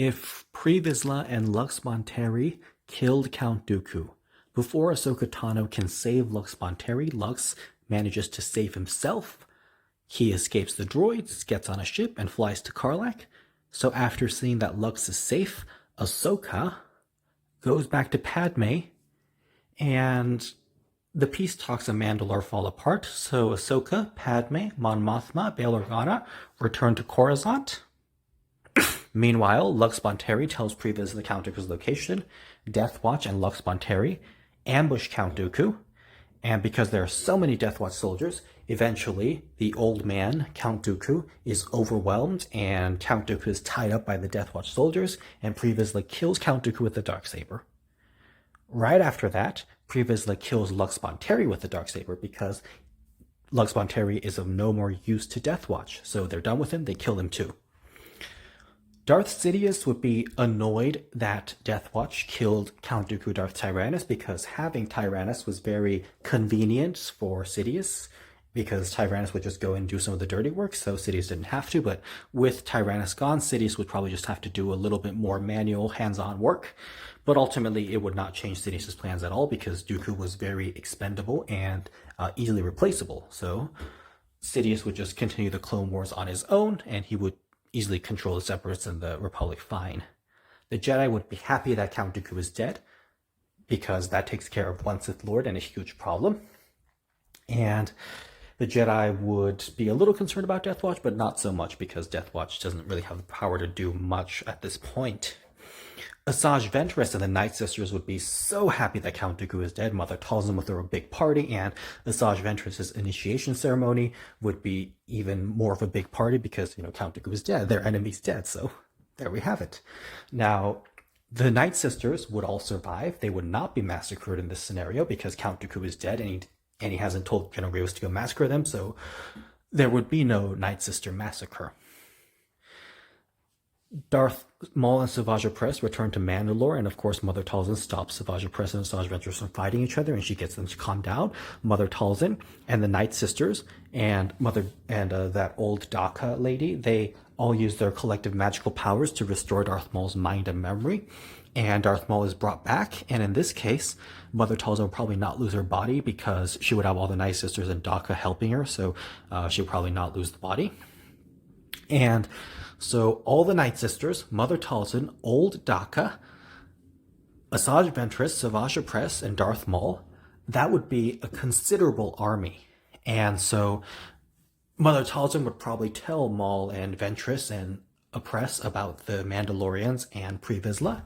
If Pre Vizsla and Lux Bonteri killed Count Dooku, before Ahsoka Tano can save Lux Bonteri, Lux manages to save himself. He escapes the droids, gets on a ship, and flies to Karlak. So after seeing that Lux is safe, Ahsoka goes back to Padme, and the peace talks of Mandalore fall apart. So Ahsoka, Padme, Mon Mothma, Bail Organa return to Coruscant. Meanwhile, Lux Bonteri tells Pre Vizsla the Count Dooku's location. Death Watch and Lux Bonteri ambush Count Dooku, and because there are so many Death Watch soldiers, eventually the old man, Count Dooku, is overwhelmed, and Count Dooku is tied up by the Death Watch soldiers, and Pre Vizsla kills Count Dooku with the Darksaber. Right after that, Pre Vizsla kills Lux Bonteri with the Darksaber because Lux Bonteri is of no more use to Death Watch, so they're done with him, they kill him too. Darth Sidious would be annoyed that Death Watch killed Count Dooku Darth Tyrannus because having Tyrannus was very convenient for Sidious because Tyrannus would just go and do some of the dirty work, so Sidious didn't have to, but with Tyrannus gone, Sidious would probably just have to do a little bit more manual, hands-on work, but ultimately it would not change Sidious's plans at all because Dooku was very expendable and easily replaceable, so Sidious would just continue the Clone Wars on his own, and he would easily control the Separatists and the Republic fine. The Jedi would be happy that Count Dooku is dead, because that takes care of one Sith Lord and a huge problem. And the Jedi would be a little concerned about Death Watch, but not so much because Death Watch doesn't really have the power to do much at this point. Asajj Ventress and the Night Sisters would be so happy that Count Dooku is dead. Mother Talzin would throw a big party, and Asajj Ventress's initiation ceremony would be even more of a big party because, Count Dooku is dead. Their enemy's dead, so there we have it. Now, the Night Sisters would all survive. They would not be massacred in this scenario because Count Dooku is dead, and he hasn't told General Grievous to go massacre them, so there would be no Night Sister massacre. Darth Maul and Savage Opress return to Mandalore, and of course Mother Talzin stops Savage Opress and Asajj Ventress from fighting each other, and she gets them to calm down. Mother Talzin and the Night Sisters and that old Daka lady, they all use their collective magical powers to restore Darth Maul's mind and memory, and Darth Maul is brought back, and in this case, Mother Talzin would probably not lose her body because she would have all the Night Sisters and Daka helping her, so she would probably not lose the body. And so all the Night Sisters, Mother Talzin, Old Daka, Asajj Ventress, Savage Opress, and Darth Maul, that would be a considerable army. And so Mother Talzin would probably tell Maul and Ventress and Opress about the Mandalorians and Pre Vizsla.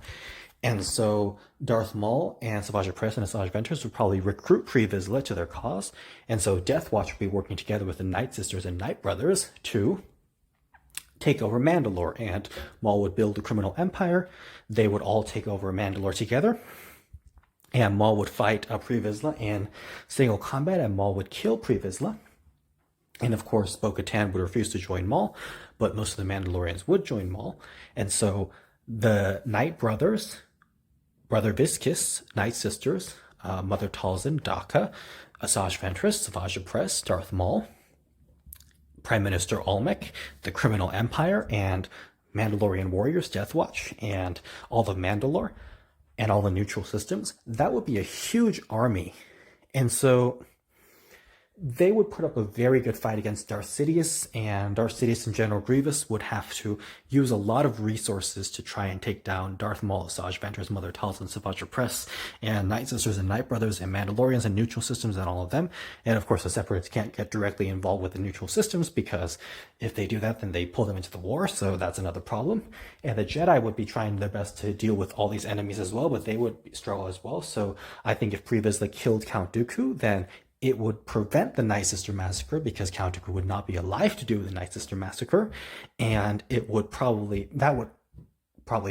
And so Darth Maul and Savage Opress and Asajj Ventress would probably recruit Pre Vizsla to their cause. And so Death Watch would be working together with the Night Sisters and Night Brothers to take over Mandalore, and Maul would build a criminal empire. They would all take over Mandalore together, and Maul would fight Pre Vizsla in single combat, and Maul would kill Pre Vizsla. And of course, Bo-Katan would refuse to join Maul, but most of the Mandalorians would join Maul. And so the Night Brothers, Brother Viscus, Night Sisters, Mother Talzin, Daka, Asajj Ventress, Savage Opress, Darth Maul, Prime Minister Olmec, the Criminal Empire, and Mandalorian warriors, Death Watch, and all the Mandalore, and all the neutral systems, that would be a huge army. And so they would put up a very good fight against Darth Sidious, and Darth Sidious and General Grievous would have to use a lot of resources to try and take down Darth Maul, Asajj Ventress, Mother Talzin, Savage Opress, and Night Sisters and Night Brothers, and Mandalorians and neutral systems and all of them. And of course, the Separatists can't get directly involved with the neutral systems because if they do that, then they pull them into the war, so that's another problem. And the Jedi would be trying their best to deal with all these enemies as well, but they would struggle as well. So I think if Pre Vizsla killed Count Dooku, then it would prevent the Night Sister massacre because Count Dooku would not be alive to do the Night Sister massacre, and that would probably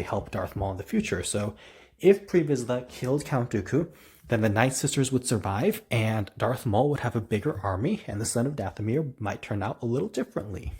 help Darth Maul in the future. So if Pre Vizsla killed Count Dooku, then the Night Sisters would survive, and Darth Maul would have a bigger army, and the Son of Dathomir might turn out a little differently.